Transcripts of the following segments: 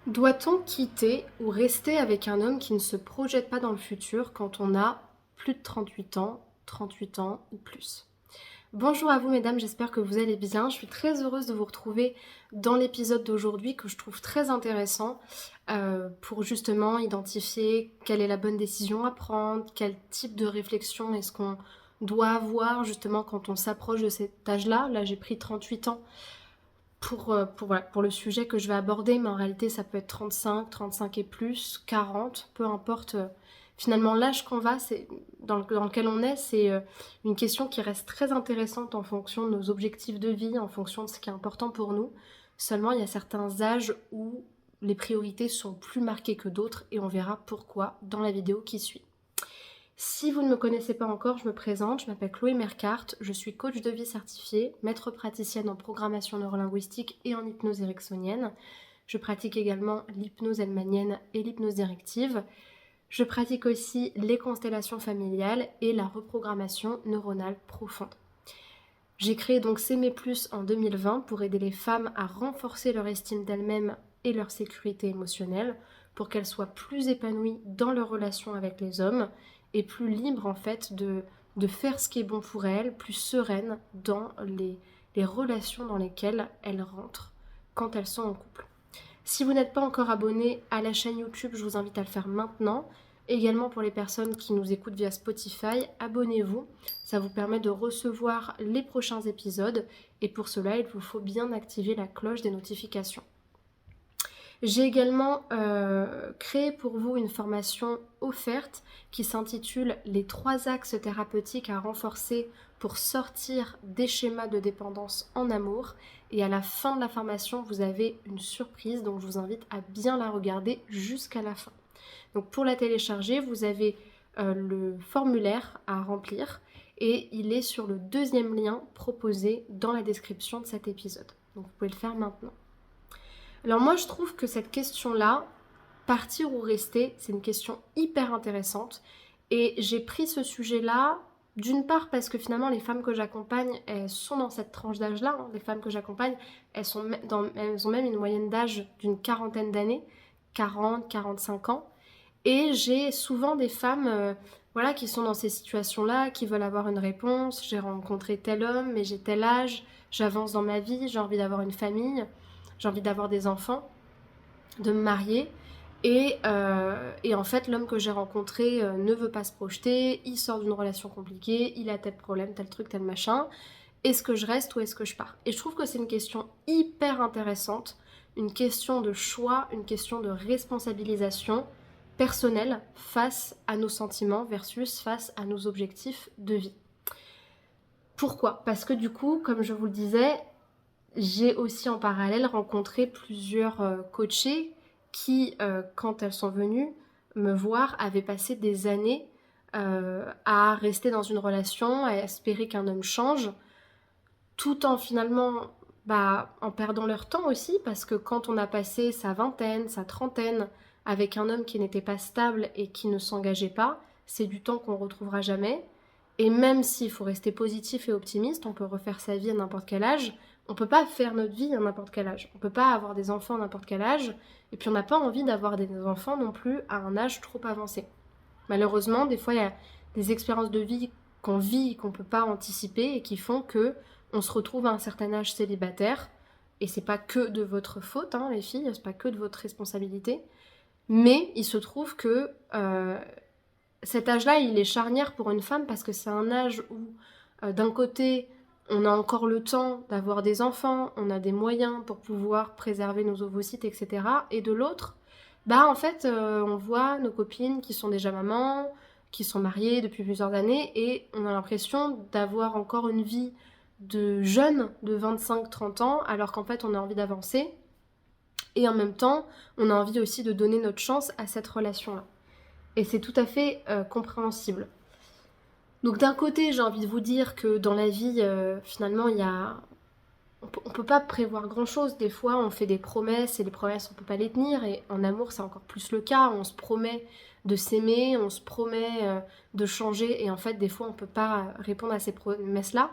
Doit-on quitter ou rester avec un homme qui ne se projette pas dans le futur quand on a plus de 38 ans ou plus? Bonjour à vous mesdames, j'espère que vous allez bien. Je suis très heureuse de vous retrouver dans l'épisode d'aujourd'hui que je trouve très intéressant pour justement identifier quelle est la bonne décision à prendre, quel type de réflexion est-ce qu'on doit avoir justement quand on s'approche de cet âge-là. Là, j'ai pris 38 ans voilà, pour le sujet que je vais aborder, mais en réalité ça peut être 35 et plus, 40, peu importe. Finalement, l'âge qu'on va, c'est dans lequel on est, c'est une question qui reste très intéressante en fonction de nos objectifs de vie, en fonction de ce qui est important pour nous. Seulement, il y a certains âges où les priorités sont plus marquées que d'autres et on verra pourquoi dans la vidéo qui suit. Si vous ne me connaissez pas encore, je me présente, je m'appelle Chloé Mercart, je suis coach de vie certifiée, maître praticienne en programmation neurolinguistique et en hypnose ericksonienne. Je pratique également l'hypnose hellmanienne et l'hypnose directive. Je pratique aussi les constellations familiales et la reprogrammation neuronale profonde. J'ai créé donc S'aimer plus en 2020 pour aider les femmes à renforcer leur estime d'elles-mêmes et leur sécurité émotionnelle pour qu'elles soient plus épanouies dans leur relation avec les hommes et plus libres en fait de faire ce qui est bon pour elles, plus sereines dans les relations dans lesquelles elles rentrent quand elles sont en couple. Si vous n'êtes pas encore abonné à la chaîne YouTube, je vous invite à le faire maintenant. Également pour les personnes qui nous écoutent via Spotify, abonnez-vous. Ça vous permet de recevoir les prochains épisodes et pour cela, il vous faut bien activer la cloche des notifications. J'ai également créé pour vous une formation offerte qui s'intitule Les 3 axes thérapeutiques à renforcer pour sortir des schémas de dépendance en amour. Et à la fin de la formation, vous avez une surprise, donc je vous invite à bien la regarder jusqu'à la fin. Donc pour la télécharger, vous avez le formulaire à remplir et il est sur le 2e lien proposé dans la description de cet épisode. Donc vous pouvez le faire maintenant. Alors moi je trouve que cette question-là, partir ou rester, c'est une question hyper intéressante et j'ai pris ce sujet-là d'une part parce que finalement les femmes que j'accompagne, elles sont dans cette tranche d'âge-là. Les femmes que j'accompagne, elles ont même une moyenne d'âge d'une quarantaine d'années, 40, 45 ans. Et j'ai souvent des femmes voilà, qui sont dans ces situations-là, qui veulent avoir une réponse. J'ai rencontré tel homme, mais j'ai tel âge, j'avance dans ma vie, j'ai envie d'avoir une famille, j'ai envie d'avoir des enfants, de me marier. Et en fait, l'homme que j'ai rencontré ne veut pas se projeter, il sort d'une relation compliquée, il a tel problème, tel truc, tel machin. Est-ce que je reste ou est-ce que je pars? Et je trouve que c'est une question hyper intéressante, une question de choix, une question de responsabilisation personnelle face à nos sentiments versus face à nos objectifs de vie. Pourquoi? Parce que du coup, comme je vous le disais, j'ai aussi en parallèle rencontré plusieurs coachés qui, quand elles sont venues me voir, avaient passé des années à rester dans une relation, à espérer qu'un homme change, tout en finalement en perdant leur temps aussi, parce que quand on a passé sa vingtaine, sa trentaine avec un homme qui n'était pas stable et qui ne s'engageait pas, c'est du temps qu'on ne retrouvera jamais. Et même s'il faut rester positif et optimiste, on peut refaire sa vie à n'importe quel âge, on ne peut pas faire notre vie à n'importe quel âge. On ne peut pas avoir des enfants à n'importe quel âge, et puis on n'a pas envie d'avoir des enfants non plus à un âge trop avancé. Malheureusement, des fois, il y a des expériences de vie qu'on vit, qu'on ne peut pas anticiper et qui font que on se retrouve à un certain âge célibataire. Et c'est pas que de votre faute, hein, les filles, c'est pas que de votre responsabilité. Mais il se trouve que cet âge-là, il est charnière pour une femme parce que c'est un âge où, d'un côté, on a encore le temps d'avoir des enfants, on a des moyens pour pouvoir préserver nos ovocytes, etc. Et de l'autre, en fait, on voit nos copines qui sont déjà mamans, qui sont mariées depuis plusieurs années, et on a l'impression d'avoir encore une vie de jeune de 25-30 ans, alors qu'en fait, on a envie d'avancer. Et en même temps, on a envie aussi de donner notre chance à cette relation-là. Et c'est tout à fait compréhensible. Donc d'un côté, j'ai envie de vous dire que dans la vie, finalement, on peut pas prévoir grand-chose. Des fois, on fait des promesses et les promesses, on peut pas les tenir. Et en amour, c'est encore plus le cas. On se promet de s'aimer, on se promet de changer. Et en fait, des fois, on peut pas répondre à ces promesses-là.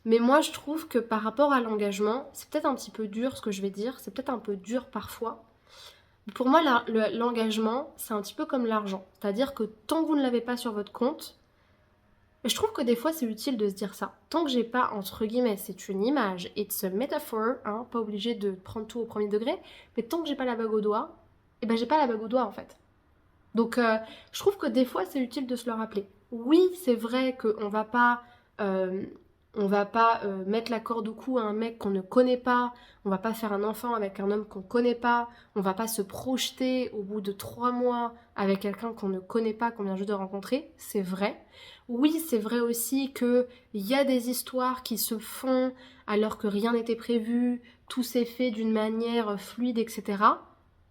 Mais moi, je trouve que par rapport à l'engagement, c'est peut-être un petit peu dur ce que je vais dire. C'est peut-être un peu dur parfois. Pour moi, l'engagement, c'est un petit peu comme l'argent. C'est-à-dire que tant que vous ne l'avez pas sur votre compte, je trouve que des fois c'est utile de se dire ça. Tant que j'ai pas, entre guillemets, c'est une image, it's a metaphor, hein, pas obligé de prendre tout au premier degré, mais tant que j'ai pas la bague au doigt, eh ben j'ai pas la bague au doigt en fait. Donc je trouve que des fois c'est utile de se le rappeler. Oui, c'est vrai qu'on va pas, euh, mettre la corde au cou à un mec qu'on ne connaît pas, on va pas faire un enfant avec un homme qu'on connaît pas, on va pas se projeter au bout de 3 mois avec quelqu'un qu'on ne connaît pas, qu'on vient juste de rencontrer, c'est vrai. Oui, c'est vrai aussi qu'il y a des histoires qui se font alors que rien n'était prévu, tout s'est fait d'une manière fluide, etc.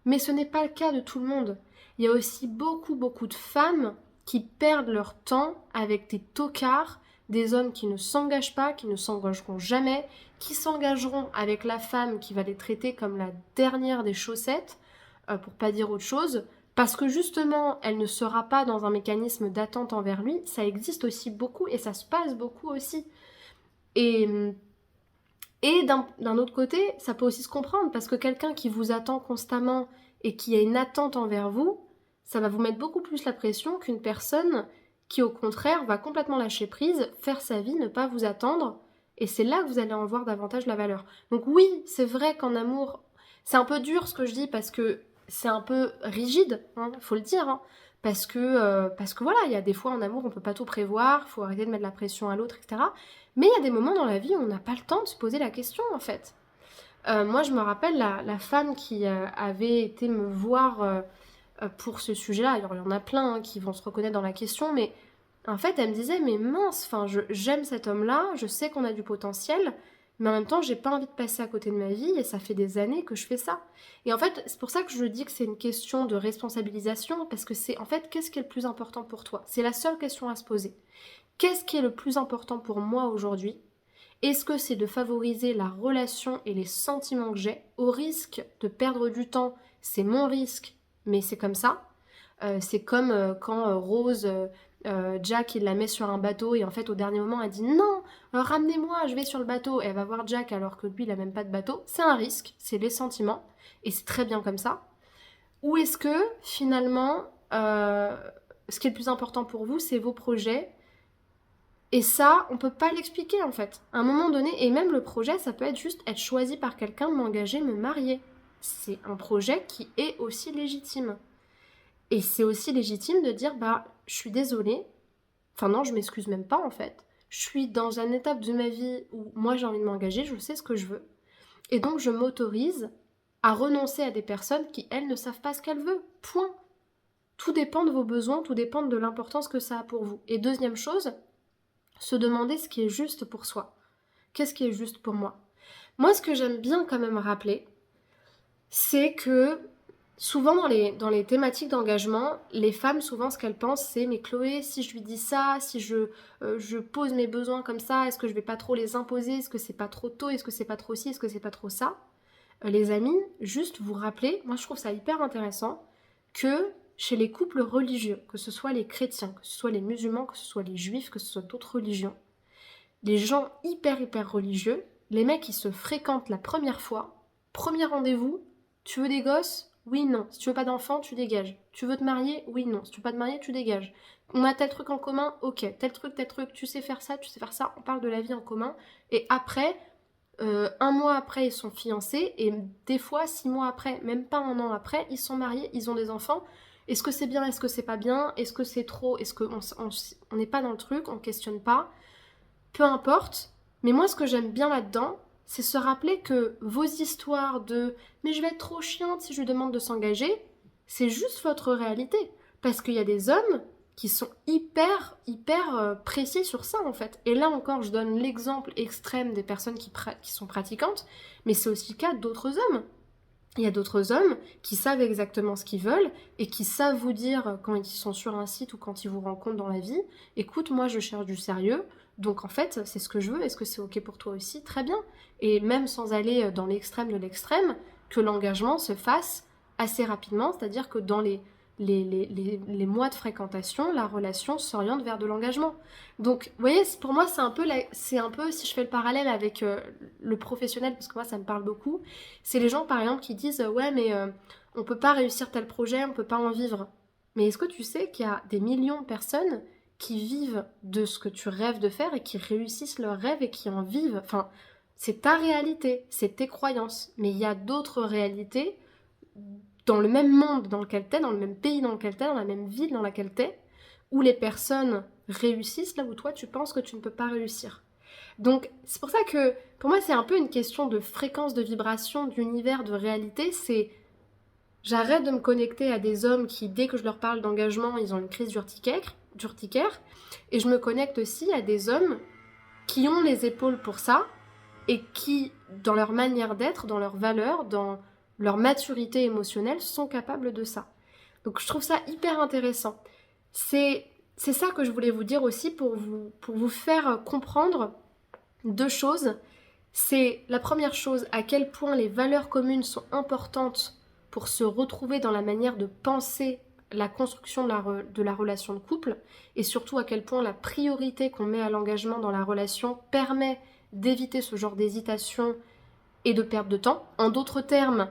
Mais ce n'est pas le cas de tout le monde. Il y a aussi beaucoup, beaucoup de femmes qui perdent leur temps avec des tocards, des hommes qui ne s'engagent pas, qui ne s'engageront jamais, qui s'engageront avec la femme qui va les traiter comme la dernière des chaussettes, pour pas dire autre chose, parce que justement, elle ne sera pas dans un mécanisme d'attente envers lui. Ça existe aussi beaucoup et ça se passe beaucoup aussi. Et, et d'un autre côté, ça peut aussi se comprendre parce que quelqu'un qui vous attend constamment et qui a une attente envers vous, ça va vous mettre beaucoup plus la pression qu'une personne qui, au contraire, va complètement lâcher prise, faire sa vie, ne pas vous attendre. Et c'est là que vous allez en voir davantage la valeur. Donc oui, c'est vrai qu'en amour, c'est un peu dur ce que je dis parce que c'est un peu rigide, hein, faut le dire. Hein, parce que voilà, il y a des fois en amour, on peut pas tout prévoir, faut arrêter de mettre la pression à l'autre, etc. Mais il y a des moments dans la vie où on n'a pas le temps de se poser la question, en fait. Moi, je me rappelle la femme qui avait été me voir pour ce sujet-là. Alors, il y en a plein hein, qui vont se reconnaître dans la question, mais en fait, elle me disait, mais mince, enfin, j'aime cet homme-là, je sais qu'on a du potentiel, mais en même temps, j'ai pas envie de passer à côté de ma vie, et ça fait des années que je fais ça. Et en fait, c'est pour ça que je dis que c'est une question de responsabilisation, parce que c'est, en fait, qu'est-ce qui est le plus important pour toi? C'est la seule question à se poser. Qu'est-ce qui est le plus important pour moi aujourd'hui? Est-ce que c'est de favoriser la relation et les sentiments que j'ai au risque de perdre du temps? C'est mon risque, mais c'est comme ça. C'est comme quand Rose, Jack, il la met sur un bateau et en fait au dernier moment elle dit non, ramenez-moi, je vais sur le bateau. Et elle va voir Jack alors que lui il a même pas de bateau. C'est un risque, c'est les sentiments et c'est très bien comme ça. Ou est-ce que finalement, ce qui est le plus important pour vous, c'est vos projets et ça, on peut pas l'expliquer en fait. À un moment donné, et même le projet, ça peut être juste être choisi par quelqu'un, m'engager, me marier. C'est un projet qui est aussi légitime. Et c'est aussi légitime de dire, bah, je suis désolée. Enfin non, je m'excuse même pas en fait. Je suis dans une étape de ma vie où moi j'ai envie de m'engager, je sais ce que je veux. Et donc je m'autorise à renoncer à des personnes qui, elles, ne savent pas ce qu'elles veulent. Point. Tout dépend de vos besoins, tout dépend de l'importance que ça a pour vous. Et deuxième chose, se demander ce qui est juste pour soi. Qu'est-ce qui est juste pour moi? Moi, ce que j'aime bien quand même rappeler, c'est que souvent dans les thématiques d'engagement, les femmes, souvent, ce qu'elles pensent, c'est mais Chloé, si je lui dis ça, si je pose mes besoins comme ça, est-ce que je vais pas trop les imposer? Est-ce que c'est pas trop tôt? Est-ce que c'est pas trop ci? Est-ce que c'est pas trop ça? Les amis, juste vous rappeler, moi je trouve ça hyper intéressant, que chez les couples religieux, que ce soit les chrétiens, que ce soit les musulmans, que ce soit les juifs, que ce soit d'autres religions, les gens hyper religieux, les mecs qui se fréquentent la première fois, premier rendez-vous, tu veux des gosses? Oui, non. Si tu veux pas d'enfants, tu dégages. Tu veux te marier? Oui, non. Si tu veux pas te marier, tu dégages. On a tel truc en commun? Ok. Tel truc, tu sais faire ça, tu sais faire ça. On parle de la vie en commun. Et après, un mois après, ils sont fiancés. Et des fois, 6 mois après, même pas un an après, ils sont mariés, ils ont des enfants. Est-ce que c'est bien? Est-ce que c'est pas bien? Est-ce que c'est trop? Est-ce qu'on n'est pas dans le truc? On questionne pas? Peu importe, mais moi ce que j'aime bien là-dedans, c'est se rappeler que vos histoires de mais je vais être trop chiante si je lui demande de s'engager, c'est juste votre réalité. Parce qu'il y a des hommes qui sont hyper précis sur ça en fait. Et là encore, je donne l'exemple extrême des personnes qui sont pratiquantes, mais c'est aussi le cas d'autres hommes. Il y a d'autres hommes qui savent exactement ce qu'ils veulent et qui savent vous dire quand ils sont sur un site ou quand ils vous rencontrent dans la vie, écoute, moi je cherche du sérieux, donc en fait c'est ce que je veux, est-ce que c'est ok pour toi aussi? Très bien. Et même sans aller dans l'extrême de l'extrême, que l'engagement se fasse assez rapidement, c'est-à-dire que dans les mois de fréquentation, la relation s'oriente vers de l'engagement. Donc, vous voyez, pour moi, c'est un peu, si je fais le parallèle avec le professionnel, parce que moi, ça me parle beaucoup, c'est les gens, par exemple, qui disent ouais, mais on peut pas réussir tel projet, on peut pas en vivre. Mais est-ce que tu sais qu'il y a des millions de personnes qui vivent de ce que tu rêves de faire et qui réussissent leurs rêves et qui en vivent? Enfin, c'est ta réalité, c'est tes croyances. Mais il y a d'autres réalités dans le même monde dans lequel t'es, dans le même pays dans lequel t'es, dans la même ville dans laquelle t'es, où les personnes réussissent là où toi tu penses que tu ne peux pas réussir. Donc c'est pour ça que pour moi c'est un peu une question de fréquence de vibration, d'univers, de réalité. C'est j'arrête de me connecter à des hommes qui, dès que je leur parle d'engagement, ils ont une crise d'urticaire, et je me connecte aussi à des hommes qui ont les épaules pour ça et qui, dans leur manière d'être, dans leurs valeurs, dans leur maturité émotionnelle, sont capables de ça. Donc je trouve ça hyper intéressant. C'est ça que je voulais vous dire aussi pour vous faire comprendre deux choses. C'est la première chose, à quel point les valeurs communes sont importantes pour se retrouver dans la manière de penser la construction de la relation de couple, et surtout à quel point la priorité qu'on met à l'engagement dans la relation permet d'éviter ce genre d'hésitation et de perte de temps. En d'autres termes,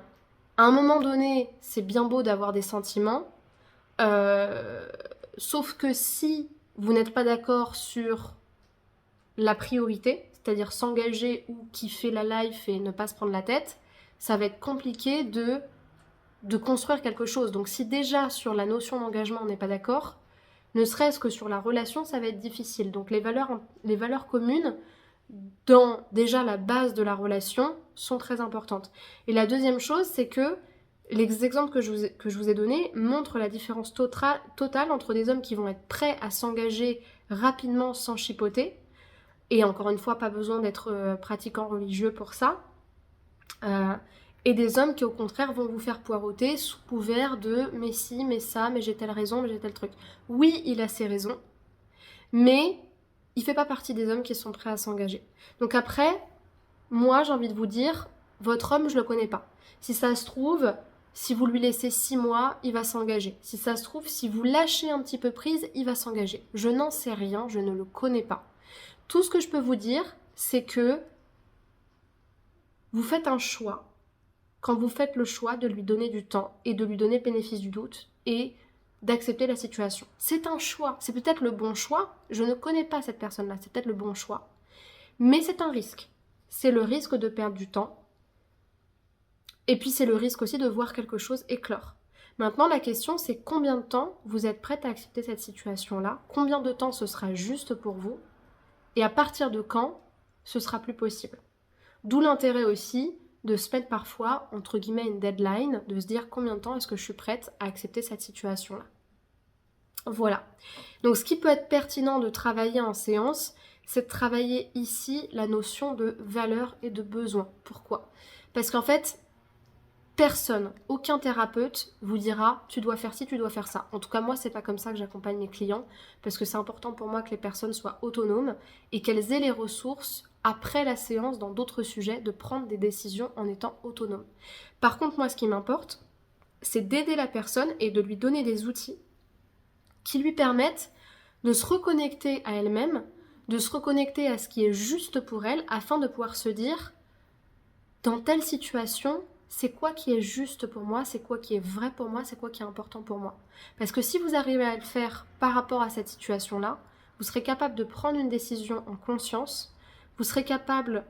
à un moment donné, c'est bien beau d'avoir des sentiments, sauf que si vous n'êtes pas d'accord sur la priorité, c'est-à-dire s'engager ou kiffer la life et ne pas se prendre la tête, ça va être compliqué de construire quelque chose. Donc si déjà sur la notion d'engagement on n'est pas d'accord, ne serait-ce que sur la relation, ça va être difficile. Donc les valeurs communes dans déjà la base de la relation sont très importantes. Et la deuxième chose, c'est que les exemples que je vous ai donnés montrent la différence totale entre des hommes qui vont être prêts à s'engager rapidement sans chipoter, et encore une fois, pas besoin d'être pratiquant religieux pour ça, et des hommes qui au contraire vont vous faire poireauter sous couvert de « mais si, mais ça, mais j'ai telle raison, mais j'ai tel truc ». Oui, il a ses raisons, mais il fait pas partie des hommes qui sont prêts à s'engager. Donc après, moi j'ai envie de vous dire, votre homme je le connais pas. Si ça se trouve, si vous lui laissez 6 mois, il va s'engager. Si ça se trouve, si vous lâchez un petit peu prise, il va s'engager. Je n'en sais rien, je ne le connais pas. Tout ce que je peux vous dire, c'est que vous faites un choix. Quand vous faites le choix de lui donner du temps et de lui donner le bénéfice du doute et d'accepter la situation. C'est un choix, c'est peut-être le bon choix, je ne connais pas cette personne-là, c'est peut-être le bon choix, mais c'est un risque. C'est le risque de perdre du temps, et puis c'est le risque aussi de voir quelque chose éclore. Maintenant, la question, c'est combien de temps vous êtes prête à accepter cette situation-là, combien de temps ce sera juste pour vous, et à partir de quand ce sera plus possible. D'où l'intérêt aussi de se mettre parfois, entre guillemets, une deadline, de se dire combien de temps est-ce que je suis prête à accepter cette situation-là. Voilà. Donc ce qui peut être pertinent de travailler en séance, c'est de travailler ici la notion de valeur et de besoin. Pourquoi ? Parce qu'en fait, personne, aucun thérapeute vous dira tu dois faire ci, tu dois faire ça. En tout cas, moi, c'est pas comme ça que j'accompagne mes clients, parce que c'est important pour moi que les personnes soient autonomes et qu'elles aient les ressources après la séance, dans d'autres sujets, de prendre des décisions en étant autonomes. Par contre, moi, ce qui m'importe, c'est d'aider la personne et de lui donner des outils qui lui permettent de se reconnecter à elle-même, de se reconnecter à ce qui est juste pour elle, afin de pouvoir se dire, dans telle situation, c'est quoi qui est juste pour moi, c'est quoi qui est vrai pour moi, c'est quoi qui est important pour moi. Parce que si vous arrivez à le faire par rapport à cette situation-là, vous serez capable de prendre une décision en conscience, vous serez capable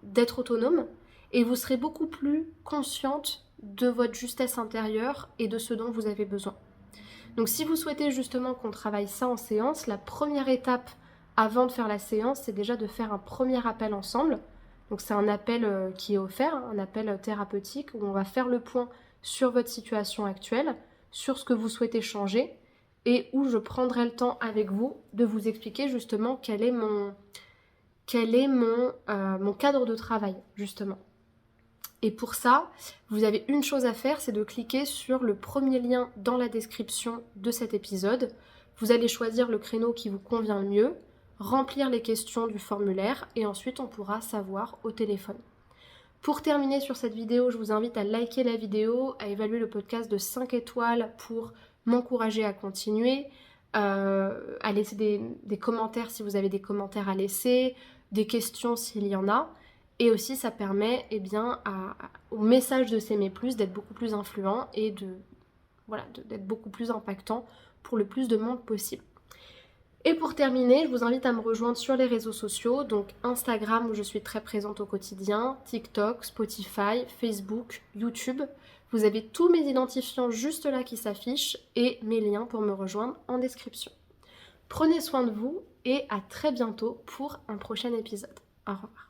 d'être autonome et vous serez beaucoup plus consciente de votre justesse intérieure et de ce dont vous avez besoin. Donc si vous souhaitez justement qu'on travaille ça en séance, la première étape avant de faire la séance, c'est déjà de faire un premier appel ensemble. Donc c'est un appel qui est offert, un appel thérapeutique où on va faire le point sur votre situation actuelle, sur ce que vous souhaitez changer et où je prendrai le temps avec vous de vous expliquer justement quel est mon cadre de travail justement. Et pour ça, vous avez une chose à faire, c'est de cliquer sur le premier lien dans la description de cet épisode. Vous allez choisir le créneau qui vous convient le mieux, remplir les questions du formulaire et ensuite on pourra savoir au téléphone. Pour terminer sur cette vidéo, je vous invite à liker la vidéo, à évaluer le podcast de 5 étoiles pour m'encourager à continuer, à laisser des commentaires si vous avez des commentaires à laisser, des questions s'il y en a. Et aussi ça permet au message de S'aimer plus d'être beaucoup plus influent et d'être beaucoup plus impactant pour le plus de monde possible. Et pour terminer, je vous invite à me rejoindre sur les réseaux sociaux, donc Instagram où je suis très présente au quotidien, TikTok, Spotify, Facebook, YouTube. Vous avez tous mes identifiants juste là qui s'affichent et mes liens pour me rejoindre en description. Prenez soin de vous et à très bientôt pour un prochain épisode. Au revoir.